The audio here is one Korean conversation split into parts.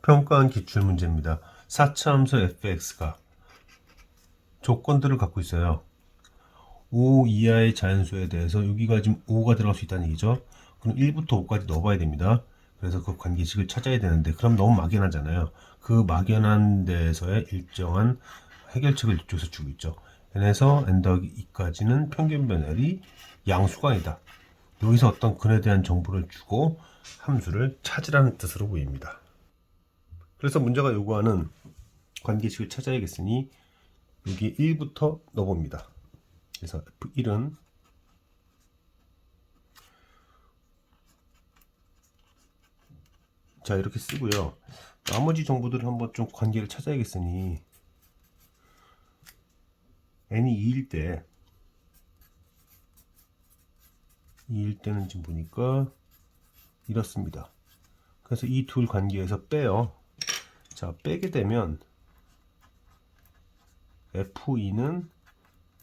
평가한 기출문제입니다. 4차 함수 fx가 조건들을 갖고 있어요. 5 이하의 자연수에 대해서 여기가 지금 5가 들어갈 수 있다는 얘기죠. 그럼 1부터 5까지 넣어봐야 됩니다. 그래서 그 관계식을 찾아야 되는데 그럼 너무 막연하잖아요. 그 막연한 데에서의 일정한 해결책을 이쪽에서 주고 있죠. n에서 n 더하기 2까지는 평균 변열이 양수가 아니다. 여기서 어떤 근에 대한 정보를 주고 함수를 찾으라는 뜻으로 보입니다. 그래서 문제가 요구하는 관계식을 찾아야겠으니 여기 1부터 넣어봅니다. 그래서 F1은 자 이렇게 쓰고요. 나머지 정보들을 한번 좀 관계를 찾아야겠으니 n이 2일 때는 지금 보니까 이렇습니다. 그래서 이 둘 관계에서 빼요. 자 빼게 되면 F2는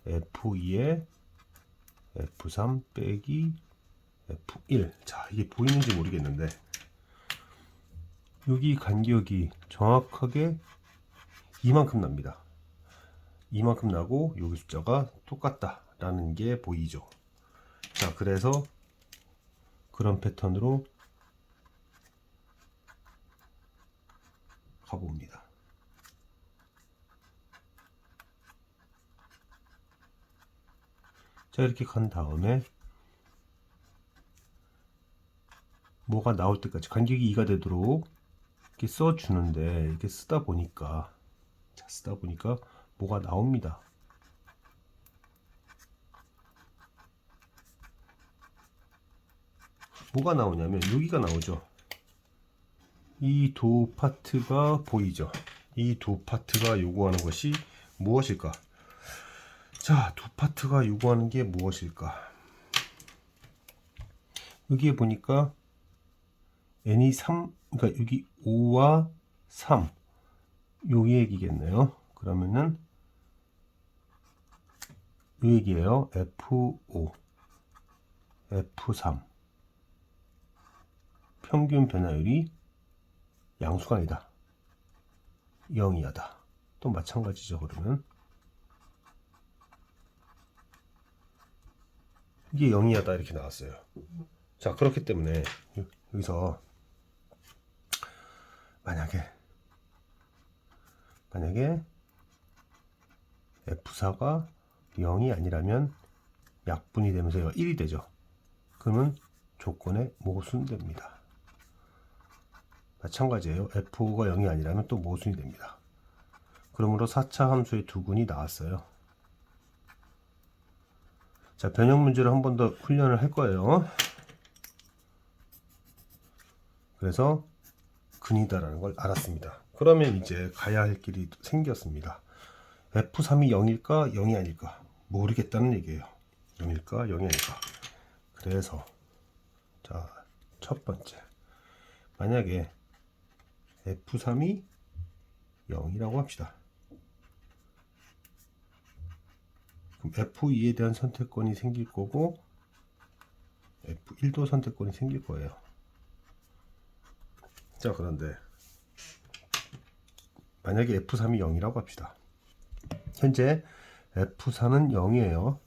F2에 F3 빼기 F1. 자 이게 보이는지 모르겠는데 여기 간격이 정확하게 이만큼 납니다. 이만큼 나고 여기 숫자가 똑같다라는 게 보이죠. 자 그래서 그런 패턴으로 가봅니다. 자 이렇게 간 다음에 뭐가 나올 때까지 간격이 2가 되도록 이렇게 써주는데 이렇게 쓰다 보니까 뭐가 나옵니다. 뭐가 나오냐면 여기가 나오죠. 이 두 파트가 보이죠. 이 두 파트가 요구하는 것이 무엇일까? 자, 두 파트가 요구하는 게 무엇일까? 여기에 보니까 n이 3, 그러니까 여기 5와 3 요 얘기겠네요. 그러면은 요 얘기예요. F5, F3 평균 변화율이 양수가 아니다. 0이하다. 또 마찬가지죠. 그러면 이게 0이하다 이렇게 나왔어요. 자 그렇기 때문에 여기서 만약에 F4가 0이 아니라면 약분이 되면서 1이 되죠. 그러면 조건의 모순이 됩니다. 마찬가지예요. F5가 0이 아니라면 또 모순이 됩니다. 그러므로 4차 함수의 두 군이 나왔어요. 자, 변형 문제를 한 번 더 훈련을 할 거예요. 그래서 근이다라는 걸 알았습니다. 그러면 이제 가야 할 길이 생겼습니다. F3이 0일까 0이 아닐까 모르겠다는 얘기예요. 0일까 0이 아닐까. 그래서 자, 첫 번째 만약에 F3이 0이라고 합시다. 그럼 F2에 대한 선택권이 생길 거고 F1도 선택권이 생길 거예요. 자 그런데 만약에 F3이 0이라고 합시다. 현재 F4는 0이에요.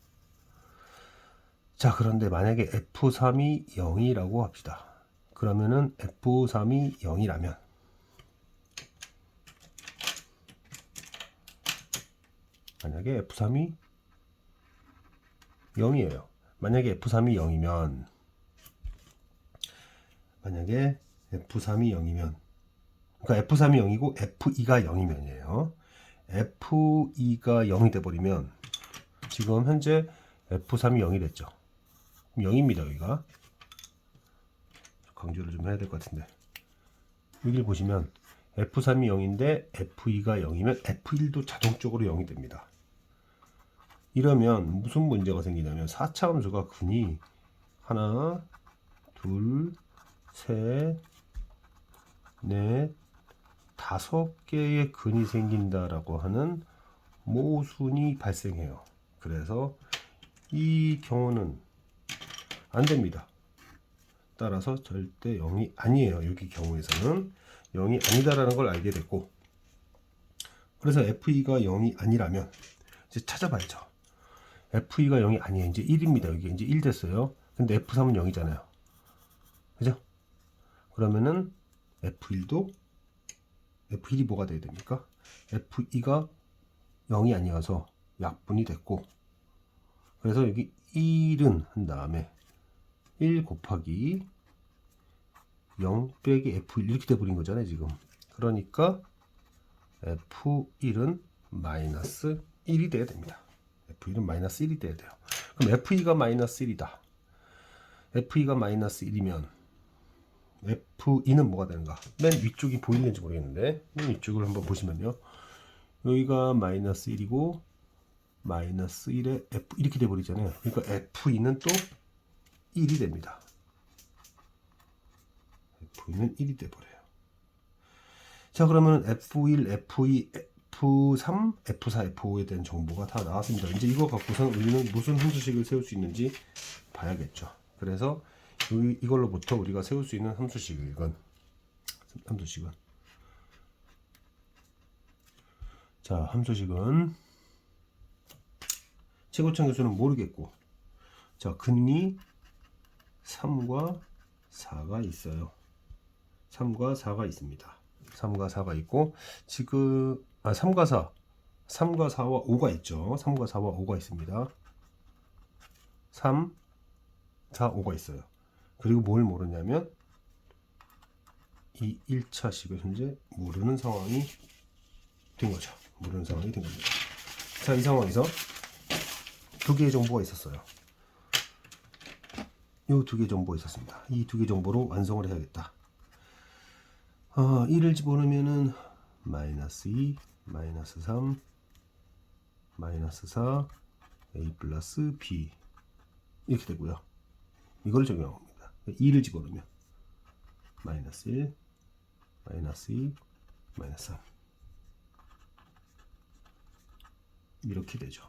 자 그런데 만약에 F3이 0이라고 합시다. 그러면은 F3이 0이라면 만약에 F3이 0이에요. 만약에 F3이 0이면 그러니까 F3이 0이고 F2가 0이면이에요. F2가 0이 돼버리면 지금 현재 F3이 0이 됐죠. 0입니다. 여기가 강조를 좀 해야 될 것 같은데 여기를 보시면 F3이 0인데 F2가 0이면 F1도 자동적으로 0이 됩니다. 이러면 무슨 문제가 생기냐면 4차 함수가 근이 하나, 둘, 셋, 넷, 5개의 근이 생긴다라고 하는 모순이 발생해요. 그래서 이 경우는 안 됩니다. 따라서 절대 0이 아니에요. 여기 경우에서는 0이 아니다라는 걸 알게 됐고, 그래서 FE가 0이 아니라면 이제 찾아봐야죠. FE가 0이 아니에요. 이제 1입니다. 여기 이제 1 됐어요. 근데 F3은 0이잖아요. 그죠? 그러면은 F1도 F1이 뭐가 돼야 됩니까? FE가 0이 아니어서 약분이 됐고, 그래서 여기 1은 한 다음에 1 곱하기 0 빼기 F1 이렇게 돼버린 거잖아요 지금. 그러니까 F1은 마이너스 1이 돼야 됩니다. F1은 마이너스 1이 돼야 돼요. 그럼 FE가 마이너스 1이다. FE가 마이너스 1이면 F2는 뭐가 되는가? 맨 위쪽이 보이는지 모르겠는데 맨 위쪽을 한번 보시면요. 여기가 마이너스 1이고 마이너스 1에 F 이렇게 돼버리잖아요. 그러니까 F2는 또 1이 됩니다. F2는 1이 돼버려요. 자, 그러면 F1, F2, F3, F4, F5에 대한 정보가 다 나왔습니다. 이제 이거 갖고선 우리는 무슨 함수식을 세울 수 있는지 봐야겠죠. 그래서 이걸로부터 우리가 세울 수 있는 함수식은 자, 함수식은 최고점 개수는 모르겠고, 자, 근리 3과 4가 있어요. 3과 4가 있습니다. 3과 4가 있고, 지금 3과 4와 5가 있죠. 3과 4와 5가 있습니다. 3, 4, 5가 있어요. 그리고 뭘 모르냐면 이 1차식을 현재 모르는 상황이 된 거죠. 모르는 상황이 된 겁니다. 자, 이 상황에서 두 개의 정보가 있었어요. 이 두 개의 정보가 있었습니다. 이 두 개의 정보로 완성을 해야겠다. 1을 집어넣으면은 마이너스 2, 마이너스 3, 마이너스 4, a 플러스 b 이렇게 되고요. 이걸 적용합니다. 2를 집어넣으면 마이너스 1, 마이너스 2, 마이너스 3 이렇게 되죠.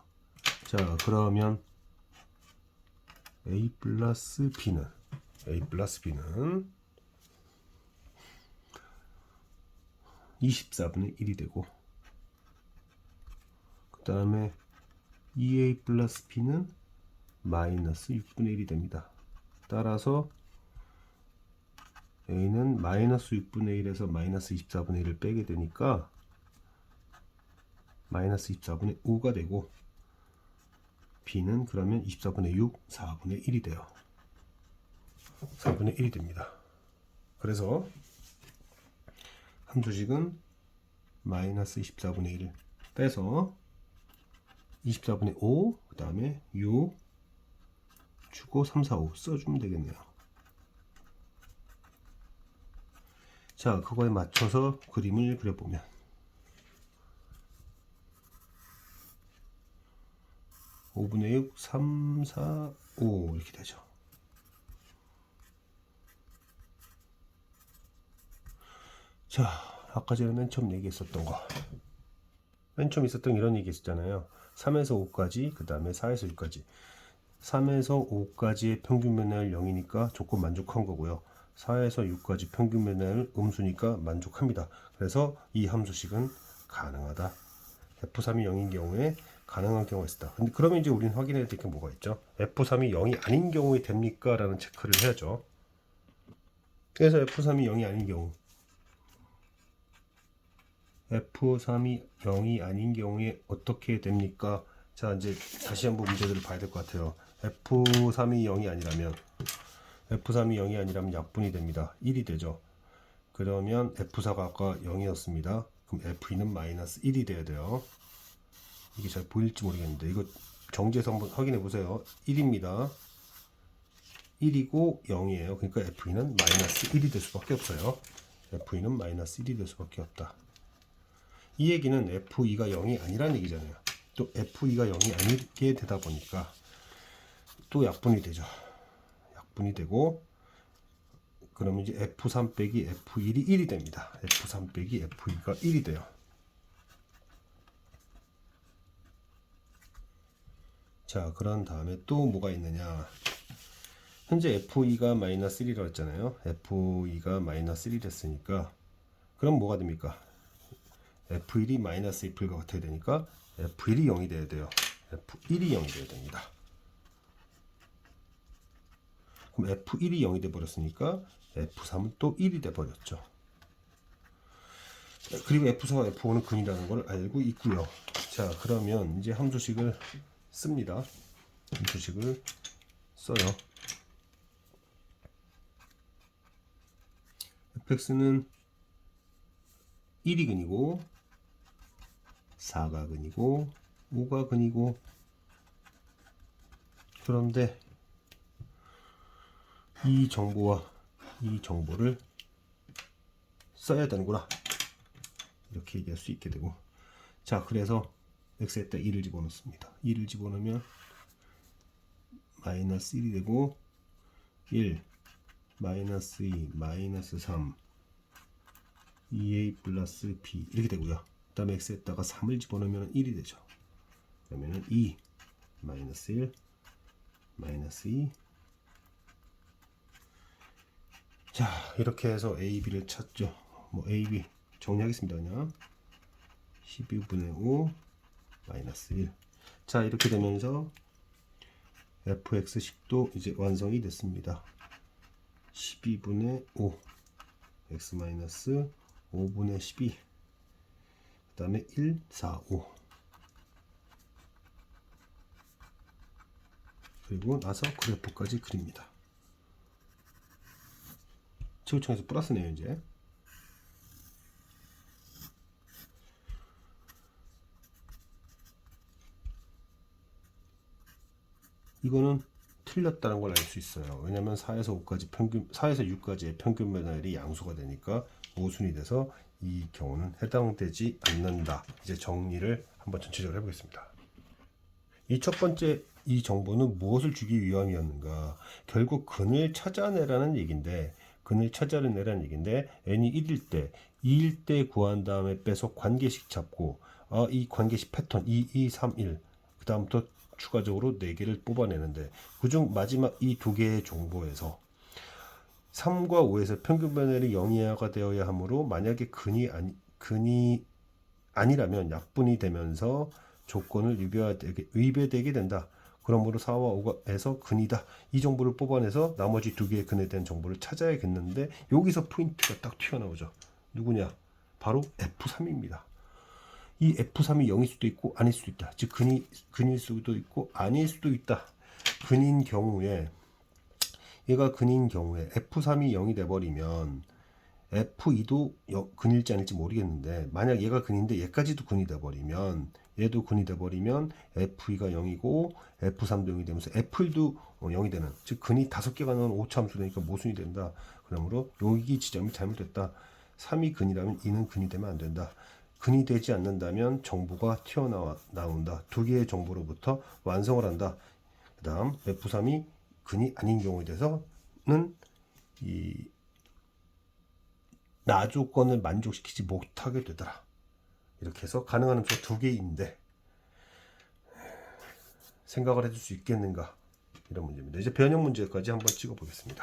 자, 그러면 a 플러스 b는 24분의 1이 되고, 그 다음에 2a 플러스 b는 마이너스 6분의 1이 됩니다. 따라서 a는 마이너스 6분의 1에서 마이너스 24분의 1을 빼게 되니까 마이너스 24분의 5가 되고, b는 그러면 24분의 6, 4분의 1이 돼요. 4분의 1이 됩니다. 그래서 함수식은 마이너스 24분의 1을 빼서 24분의 5, 그 다음에 6 주고 3, 4, 5 써주면 되겠네요. 자, 그거에 맞춰서 그림을 그려보면 5분의 6, 3, 4, 5 이렇게 되죠. 자, 아까 전에 맨 처음 얘기했었던 거, 맨 처음 있었던 이런 얘기 있었잖아요. 3에서 5까지, 그 다음에 4에서 6까지. 3에서 5까지의 평균 면할 0이니까 조건 만족한 거고요. 4에서 6까지 평균 면할 음수니까 만족합니다. 그래서 이 함수식은 가능하다. F3이 0인 경우에 가능한 경우가 있다. 근데 그러면 이제 우리는 확인해야 될 게 뭐가 있죠? F3이 0이 아닌 경우에 됩니까? 라는 체크를 해야죠. 그래서 F3이 0이 아닌 경우, F3이 0이 아닌 경우에 어떻게 됩니까? 자, 이제 다시 한번 문제들을 봐야 될 것 같아요. F3이 0이 아니라면 약분이 됩니다. 1이 되죠. 그러면 F4가 아까 0이었습니다. 그럼 F2는 마이너스 1이 돼야 돼요. 이게 잘 보일지 모르겠는데 이거 정지해서 한번 확인해 보세요. 1입니다. 1이고 0이에요. 그러니까 F2는 마이너스 1이 될 수밖에 없어요. F2는 마이너스 1이 될 수밖에 없다. 이 얘기는 F2가 0이 아니란 얘기잖아요. 또 F2가 0이 아니게 되다 보니까 또 약분이 되죠. 약분이 되고, 그러면 이제 F3 빼기 F1이 1이 됩니다. F3 빼기 F2가 1이 돼요. 자, 그런 다음에 또 뭐가 있느냐. 현재 F2가 마이너스 1이라고 했잖아요. F2가 마이너스 1이 됐으니까 그럼 뭐가 됩니까? F1이 마이너스 1과 같아야 되니까 F1이 0이 돼야 돼요. F1이 0이 돼야 됩니다. 그럼 F1이 0이 돼 버렸으니까 F3은 또 1이 돼 버렸죠. 그리고 F4와 F5는 근이라는 걸 알고 있고요. 자, 그러면 이제 함수식을 씁니다. 함수식을 써요. fx는 1이 근이고 4가 근이고 5가 근이고, 그런데 이 정보와 이 정보를 써야 되는구나, 이렇게 얘기할 수 있게 되고, 자, 그래서 x에다 2를 집어넣습니다. 2를 집어넣으면 마이너스 1이 되고 1, 마이너스 2, 마이너스 3, 2a 플러스 b 이렇게 되고요. 그 다음에 x에다가 3을 집어넣으면 1이 되죠. 그러면은 2, 마이너스 1, 마이너스 2. 자, 이렇게 해서 a, b를 찾죠. 뭐 a, b 정리하겠습니다. 그냥 12분의 5 마이너스 1. 자, 이렇게 되면서 fx식도 이제 완성이 됐습니다. 12분의 5 x 마이너스 5분의 12, 그 다음에 1, 4, 5. 그리고 나서 그래프까지 그립니다. 지구청에서 플러스네요. 이제 이거는 틀렸다는 걸 알 수 있어요. 왜냐하면 4에서 5까지 평균, 4에서 6까지의 평균 변화율이 양수가 되니까 모순이 돼서 이 경우는 해당되지 않는다. 이제 정리를 한번 전체적으로 해보겠습니다. 이 첫 번째 이 정보는 무엇을 주기 위함이었는가? 결국 근을 찾아내라는 얘기인데, 근을 찾아내라는 얘기인데, n이 1일 때, 2일 때 구한 다음에 빼서 관계식 잡고, 이 관계식 패턴 2, 2, 3, 1, 그 다음부터 추가적으로 4개를 뽑아내는데, 그중 마지막 이 2개의 정보에서 3과 5에서 평균 변화율이 0이하가 되어야 하므로, 만약에 근이 아니라면 약분이 되면서 조건을 위배되게 된다. 그러므로 4와 5에서 근이다. 이 정보를 뽑아내서 나머지 2개의 근에 대한 정보를 찾아야겠는데, 여기서 포인트가 딱 튀어나오죠. 누구냐? 바로 F3입니다. 이 F3이 0일 수도 있고 아닐 수도 있다. 즉 근일 수도 있고 아닐 수도 있다. 근인 경우에, 얘가 근인 경우에 F3이 0이 돼버리면 F2도 근일지 아닐지 모르겠는데, 만약 얘가 근인데 얘까지도 근이 돼버리면, 얘도 근이 돼버리면 F2가 0이고 F3도 0이 되면서 F1도 0이 되는, 즉 근이 5개가 나오는 오차함수 되니까 모순이 된다. 그러므로 여기 지점이 잘못됐다. 3이 근이라면 2는 근이 되면 안 된다. 근이 되지 않는다면 정보가 튀어나온다. 2개의 정보로부터 완성을 한다. 그 다음 F3이 근이 아닌 경우에 대해서는 이 나 조건을 만족시키지 못하게 되더라. 이렇게 해서 가능한 함수가 2개인데 생각을 해줄 수 있겠는가, 이런 문제입니다. 이제 변형 문제까지 한번 찍어 보겠습니다.